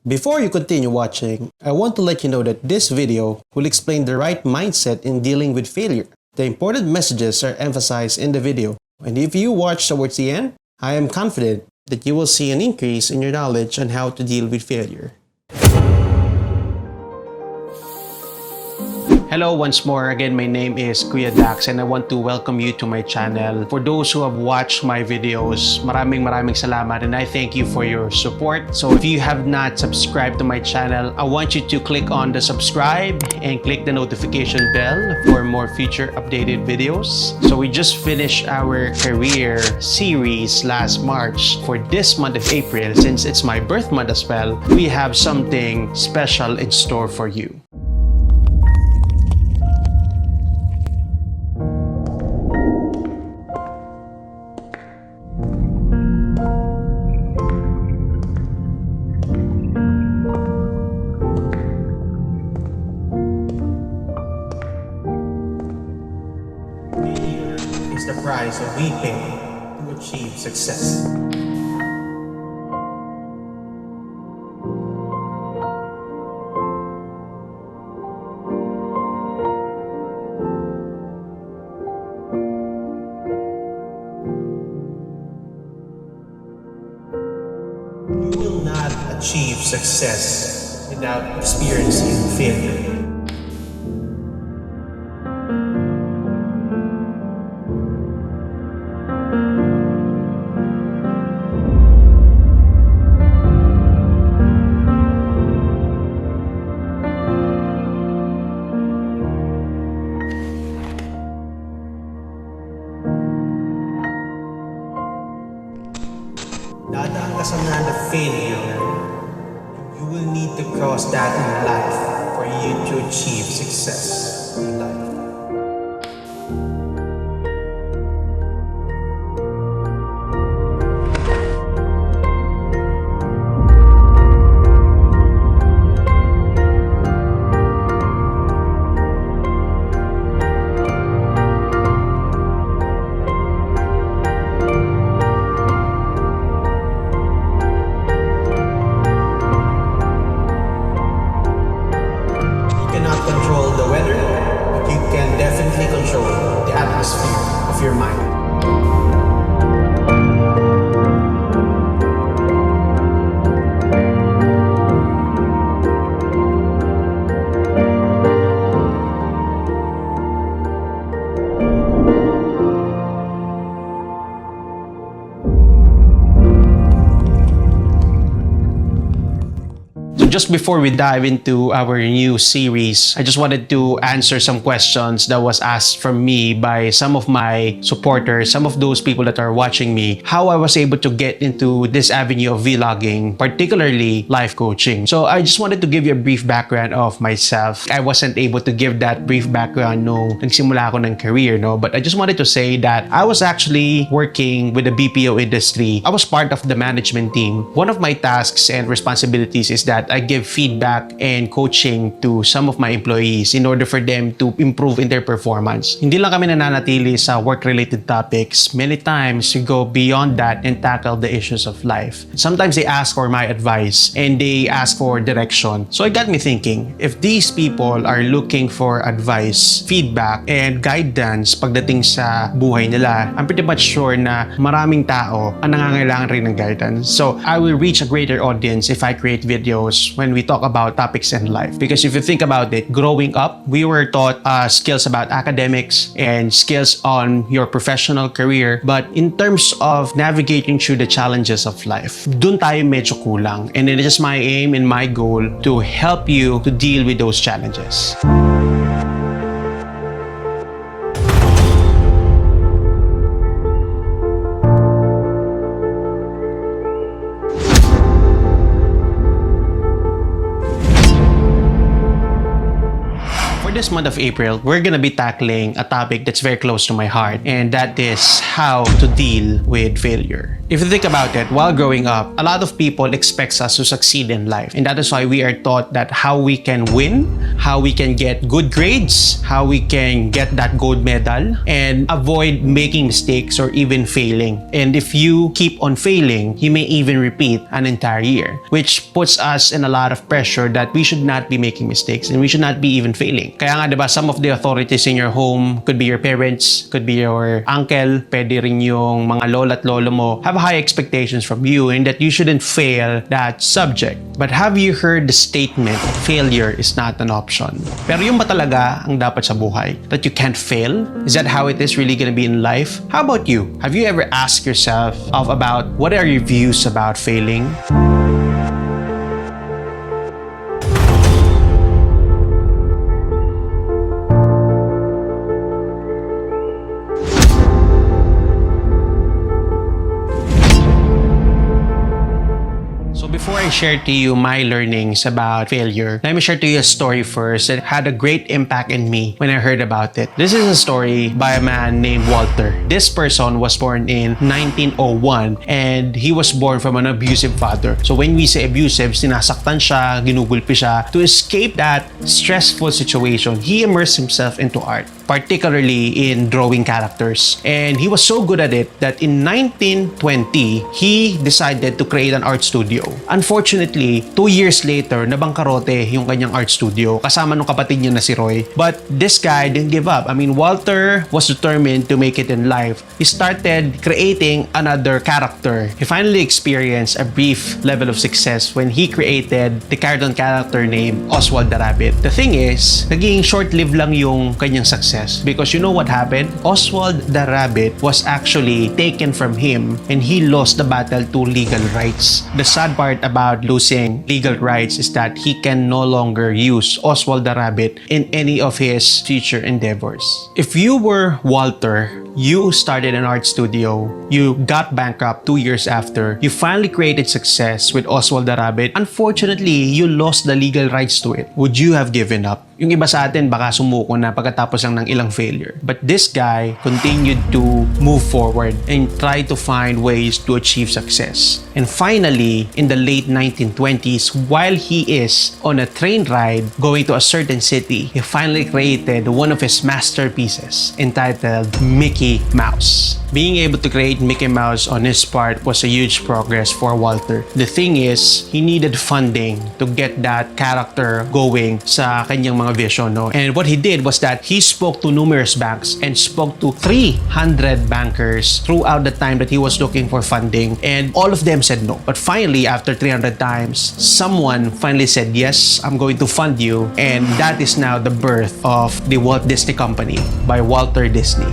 Before you continue watching, I want to let you know that this video will explain the right mindset in dealing with failure. The important messages are emphasized in the video, and if you watch towards the end, I am confident that you will see an increase in your knowledge on how to deal with failure. Hello once more. Again, my name is Kuya Dax and I want to welcome you to my channel. For those who have watched my videos, maraming salamat and I thank you for your support. So if you have not subscribed to my channel, I want you to click on the subscribe and click the notification bell for more future updated videos. So we just finished our career series last March. For this month of April, since it's my birth month as well, we have something special in store for you. The price of we pay to achieve success. You will not achieve success without experiencing failure. Dadaan ka sa land of failure, you will need to cross that in life for you to achieve success in life. Control the weather, but you can definitely control the atmosphere of your mind. Just before we dive into our new series, I just wanted to answer some questions that was asked from me by some of my supporters, some of those people that are watching me, how I was able to get into this avenue of vlogging, particularly life coaching. So I just wanted to give you a brief background of myself. I wasn't able to give that brief background nung nagsimula ako ng career, no? But I just wanted to say that I was actually working with the BPO industry. I was part of the management team. One of my tasks and responsibilities is that I give feedback and coaching to some of my employees in order for them to improve in their performance. Hindi lang kami nananatili sa work-related topics. Many times, we go beyond that and tackle the issues of life. Sometimes they ask for my advice and they ask for direction. So it got me thinking, if these people are looking for advice, feedback, and guidance pagdating sa buhay nila, I'm pretty much sure na maraming tao ang nangangailangan rin ng guidance. So I will reach a greater audience if I create videos when we talk about topics in life. Because if you think about it, growing up, we were taught skills about academics and skills on your professional career. But in terms of navigating through the challenges of life, dun tayo medyo kulang. And it is my aim and my goal to help you to deal with those challenges. this this month of April, we're gonna be tackling a topic that's very close to my heart, and that is how to deal with failure. If you think about it, while growing up, a lot of people expect us to succeed in life, and that is why we are taught that how we can win, how we can get good grades, how we can get that gold medal, and avoid making mistakes or even failing. And if you keep on failing, you may even repeat an entire year, which puts us in a lot of pressure that we should not be making mistakes and we should not be even failing. Kaya nga, diba, some of the authorities in your home, could be your parents, could be your uncle, pwede rin yung mga lola at lolo mo, have high expectations from you and that you shouldn't fail that subject. But have you heard the statement, failure is not an option? Pero yung ba talaga ang dapat sa buhay? That you can't fail? Is that how it is really gonna be in life? How about you? Have you ever asked yourself about what are your views about failing? Before I share to you my learnings about failure, let me share to you a story first that had a great impact in me when I heard about it. This is a story by a man named Walter. This person was born in 1901 and he was born from an abusive father. So when we say abusive, sinasaktan siya, ginugulpi siya. To escape that stressful situation, he immersed himself into art, particularly in drawing characters. And he was so good at it that in 1920, he decided to create an art studio. Unfortunately, 2 years later, nabangkarote yung kanyang art studio kasama nung kapatid niya na si Roy. But this guy didn't give up. I mean, Walter was determined to make it in life. He started creating another character. He finally experienced a brief level of success when he created the cartoon character named Oswald the Rabbit. The thing is, naging short-lived lang yung kanyang success because you know what happened? Oswald the Rabbit was actually taken from him and he lost the battle to legal rights. The sad part about losing legal rights is that he can no longer use Oswald the Rabbit in any of his future endeavors. If you were Walter, you started an art studio, you got bankrupt 2 years after, you finally created success with Oswald the Rabbit. Unfortunately, you lost the legal rights to it. Would you have given up? Yung iba sa atin baka sumuko na pagkatapos lang ng ilang failure. But this guy continued to move forward and try to find ways to achieve success. And finally, in the late 1920s, while he is on a train ride going to a certain city, he finally created one of his masterpieces entitled Mickey Mouse. Being able to create Mickey Mouse on his part was a huge progress for Walter. The thing is, he needed funding to get that character going sa kanyang mga vision, no? And what he did was that he spoke to numerous banks and spoke to 300 bankers throughout the time that he was looking for funding, and all of them said no. But finally, after 300 times, someone finally said, yes, I'm going to fund you. And that is now the birth of the Walt Disney Company by Walter Disney.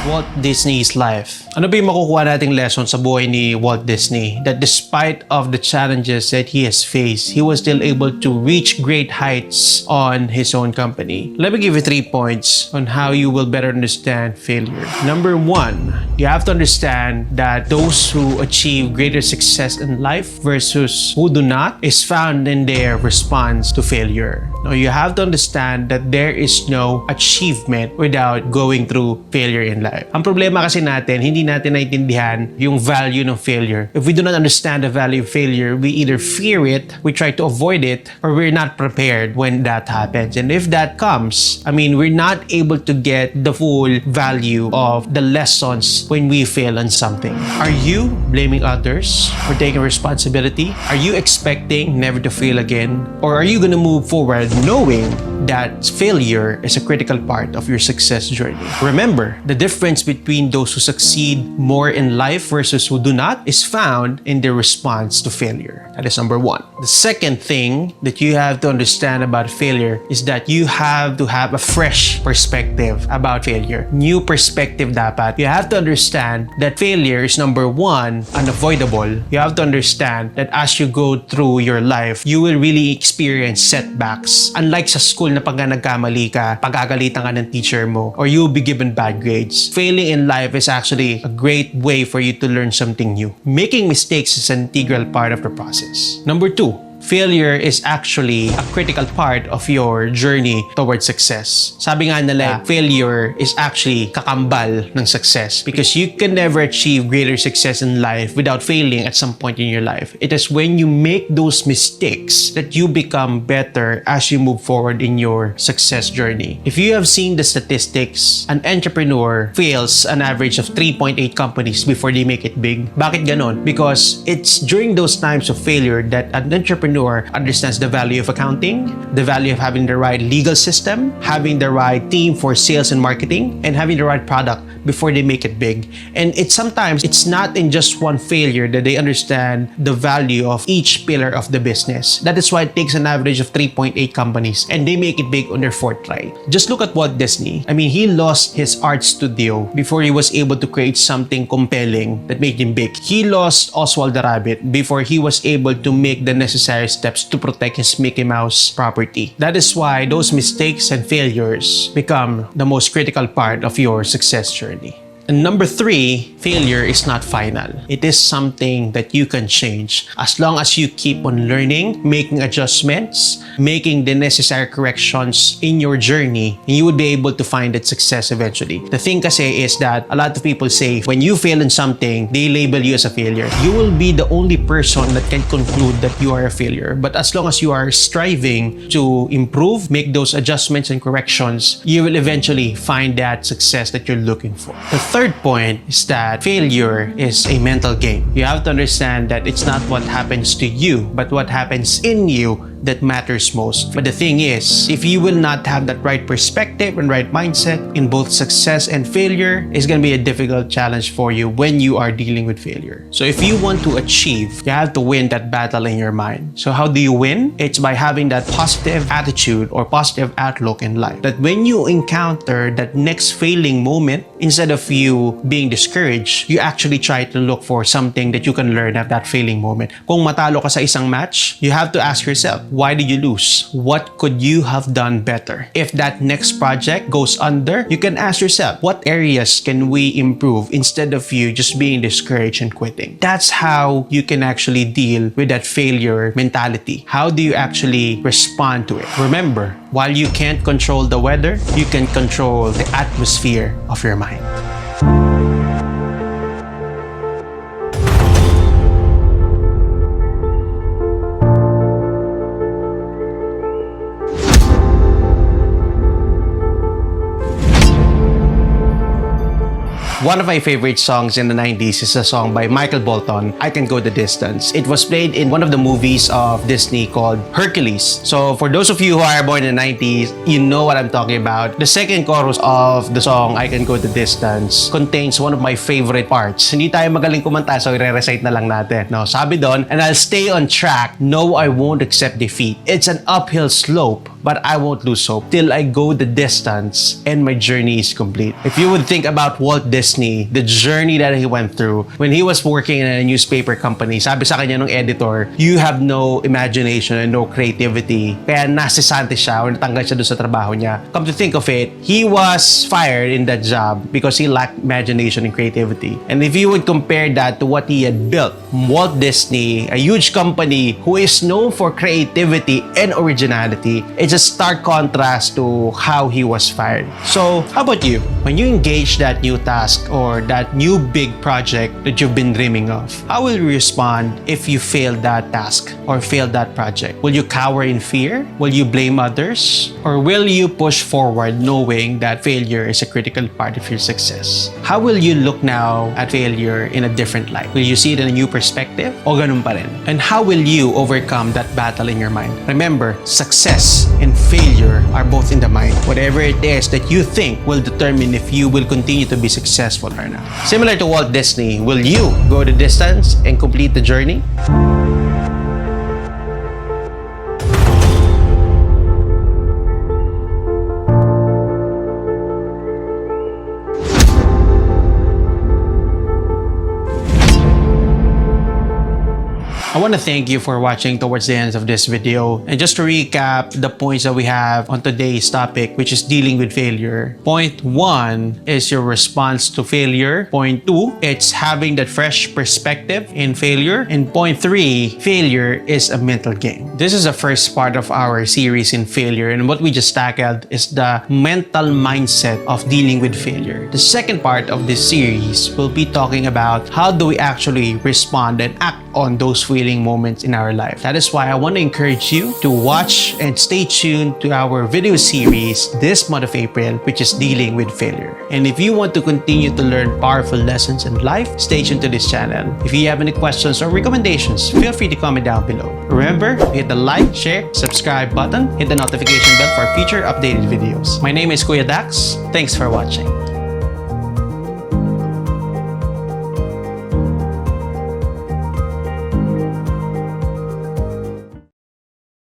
Walt Disney's life. Ano ba yung makukuha nating lesson sa buhay ni Walt Disney? That despite of the challenges that he has faced, he was still able to reach great heights on his own company. Let me give you 3 points on how you will better understand failure. Number 1, you have to understand that those who achieve greater success in life versus who do not is found in their response to failure. Now, you have to understand that there is no achievement without going through failure in life. Ang problema kasi natin, hindi natin naintindihan yung value ng failure. If we do not understand the value of failure, we either fear it, we try to avoid it, or we're not prepared when that happens. And if that comes, I mean, we're not able to get the full value of the lessons when we fail on something. Are you blaming others for taking responsibility? Are you expecting never to fail again? Or are you gonna move forward knowing that failure is a critical part of your success journey? Remember, the difference between those who succeed more in life versus who do not is found in their response to failure. That is number 1. The second thing that you have to understand about failure is that you have to have a fresh perspective about failure. New perspective dapat. You have to understand that failure is number 1, unavoidable. You have to understand that as you go through your life, you will really experience setbacks. Unlike sa school school na pagka nagkamali ka, pagagalitan ka ng teacher mo, or you'll be given bad grades. Failing in life is actually a great way for you to learn something new. Making mistakes is an integral part of the process. Number 2, failure is actually a critical part of your journey towards success. Sabi nga nila, failure is actually kakambal ng success because you can never achieve greater success in life without failing at some point in your life. It is when you make those mistakes that you become better as you move forward in your success journey. If you have seen the statistics, an entrepreneur fails an average of 3.8 companies before they make it big. Bakit ganon? Because it's during those times of failure that an entrepreneur understands the value of accounting, the value of having the right legal system, having the right team for sales and marketing, and having the right product before they make it big. And sometimes it's not in just one failure that they understand the value of each pillar of the business. That is why it takes an average of 3.8 companies and they make it big on their fourth try. Just look at Walt Disney. I mean, he lost his art studio before he was able to create something compelling that made him big. He lost Oswald the Rabbit before he was able to make the necessary steps to protect his Mickey Mouse property. That is why those mistakes and failures become the most critical part of your success journey. And number 3, failure is not final. It is something that you can change as long as you keep on learning, making adjustments, making the necessary corrections in your journey, and you would be able to find that success eventually. The thing kasi is that a lot of people say when you fail in something, they label you as a failure. You will be the only person that can conclude that you are a failure. But as long as you are striving to improve, make those adjustments and corrections, you will eventually find that success that you're looking for. The third point is that failure is a mental game. You have to understand that it's not what happens to you, but what happens in you that matters most. But the thing is, if you will not have that right perspective and right mindset in both success and failure, it's gonna be a difficult challenge for you when you are dealing with failure. So if you want to achieve, you have to win that battle in your mind. So how do you win? It's by having that positive attitude or positive outlook in life. That when you encounter that next failing moment, instead of you being discouraged, you actually try to look for something that you can learn at that failing moment. Kung matalo ka sa isang match, you have to ask yourself, why did you lose? What could you have done better? If that next project goes under, you can ask yourself, what areas can we improve instead of you just being discouraged and quitting? That's how you can actually deal with that failure mentality. How do you actually respond to it? Remember, while you can't control the weather, you can control the atmosphere of your mind. One of my favorite songs in the 90s is a song by Michael Bolton, I Can Go the Distance. It was played in one of the movies of Disney called Hercules. So for those of you who are born in the 90s, you know what I'm talking about. The second chorus of the song, I Can Go the Distance, contains one of my favorite parts. Hindi tayo magaling kumanta, so i-recite na lang natin. No, sabi doon, and I'll stay on track. No, I won't accept defeat. It's an uphill slope, but I won't lose hope till I go the distance and my journey is complete. If you would think about Walt Disney, the journey that he went through when he was working in a newspaper company, sabi sa kanya ng editor, you have no imagination and no creativity. Kaya nasisante siya o natanggal siya doon sa trabaho niya. Come to think of it, he was fired in that job because he lacked imagination and creativity. And if you would compare that to what he had built, Walt Disney, a huge company who is known for creativity and originality, it's a stark contrast to how he was fired. So, how about you? When you engage that new task or that new big project that you've been dreaming of, how will you respond if you fail that task or fail that project? Will you cower in fear? Will you blame others? Or will you push forward knowing that failure is a critical part of your success? How will you look now at failure in a different light? Will you see it in a new perspective o ganun pa rin? And how will you overcome that battle in your mind? Remember, success and failure are both in the mind. Whatever it is that you think will determine if you will continue to be successful or not. Similar to Walt Disney, will you go the distance and complete the journey? I want want to thank you for watching towards the end of this video. And just to recap the points that we have on today's topic, which is dealing with failure. Point 1 is your response to failure. Point 2, it's having that fresh perspective in failure. And point 3, failure is a mental game. This is the first part of our series in failure, and what we just tackled is the mental mindset of dealing with failure. The second part of this series will be talking about how do we actually respond and act on those feeling moments in our life. That is why I want to encourage you to watch and stay tuned to our video series this month of April, which is dealing with failure. And if you want to continue to learn powerful lessons in life, stay tuned to this channel. If you have any questions or recommendations, feel free to comment down below. Remember, hit the like, share, subscribe button, hit the notification bell for future updated videos. My name is Kuya Dax. Thanks for watching.